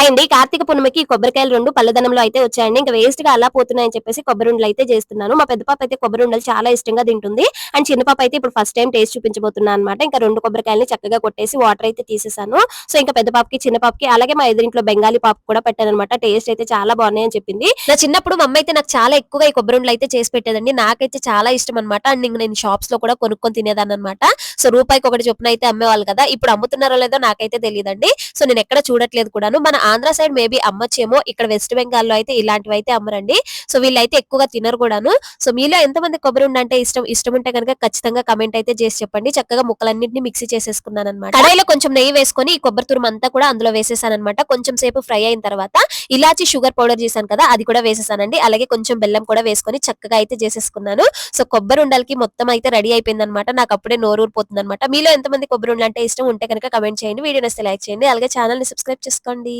అండి కార్తీక పున్నమికి కొబ్బరికాయలు 2 పల్లదనంలో అయితే వచ్చాయండి. ఇంకా వేస్ట్ గా అలా పోతున్నాయని చెప్పేసి కొబ్బరి ఉండలు అయితే చేస్తున్నాను. మా పెద్ద పాప అయితే కొబ్బరి ఉండలు చాలా ఇష్టంగా తింటుంది. అండ్ చిన్న పాప అయితే ఇప్పుడు ఫస్ట్ టైం టేస్ట్ చూపించబోతున్నా అనమాట. ఇంకా 2 కొబ్బరికాయలని చక్కగా కొట్టేసి వాటర్ అయితే తీసేసాను. సో ఇంకా పెద్ద పాపకి చిన్న పాపకి అలాగే మా ఎదురింట్లో బెంగాలీ పాప కూడా పెట్టాను అనమాట. టేస్ట్ అయితే చాలా బాగున్నాయని చెప్పింది. నా చిన్నప్పుడు మా అమ్మ అయితే నాకు చాలా ఎక్కువగా ఈ కొబ్బరి ఉండలు అయితే చేసి పెట్టేదండి. నాకైతే చాలా ఇష్టం అనమాట. అండ్ ఇంక నేను షాప్స్ లో కూడా కొనుక్కొని తినేదాన్ని అనమాట. సో రూపాయికి ఒకటి చొప్పున అయితే అమ్మేవాళ్ళు కదా. ఇప్పుడు అమ్ముతున్నారో లేదో నాకైతే తెలియదండి. సో నేను ఎక్కడ చూడట్లేదు కూడాను. మన ఆంధ్ర సైడ్ మేబీ అమ్మచ్చేమో. ఇక్కడ వెస్ట్ బెంగాల్లో అయితే ఇలాంటివి అయితే అమ్మరండి. సో వీళ్ళైతే ఎక్కువగా తినరు కూడాను. సో మీలో ఎంతమంది కొబ్బరి ఉండ అంటే ఇష్టం ఉంటే కనుక ఖచ్చితంగా కమెంట్ అయితే చేసి చెప్పండి. చక్కగా ముక్కలన్నింటినీ మిక్సీ చేసేసుకున్నాను అనమాట. కడాయిలో కొంచెం నెయ్యి వేసుకొని ఈ కొబ్బరి తురుము అంతా కూడా అందులో వేసేసాను అనమాట. కొంచెం సేపు ఫ్రై అయిన తర్వాత ఇలాచి షుగర్ పౌడర్ చేశాను కదా అది కూడా వేసేసానండి. అలాగే కొంచెం బెల్లం కూడా వేసుకొని చక్కగా అయితే చేసేసుకున్నాను. సో కొబ్బరి ఉండలకి మొత్తం అయితే రెడీ అయిపోయింది అనమాట. నాకు అప్పుడే నోరూరిపోతుంది అనమాట. మీలో ఎంతమంది కొబ్బరి ఉండలు అంటే ఇష్టం ఉంటే కనుక కమెంట్ చేయండి. వీడియో నచ్చితే లైక్ చేయండి. అలాగే ఛానల్ ని సబ్స్క్రైబ్ చేసుకోండి.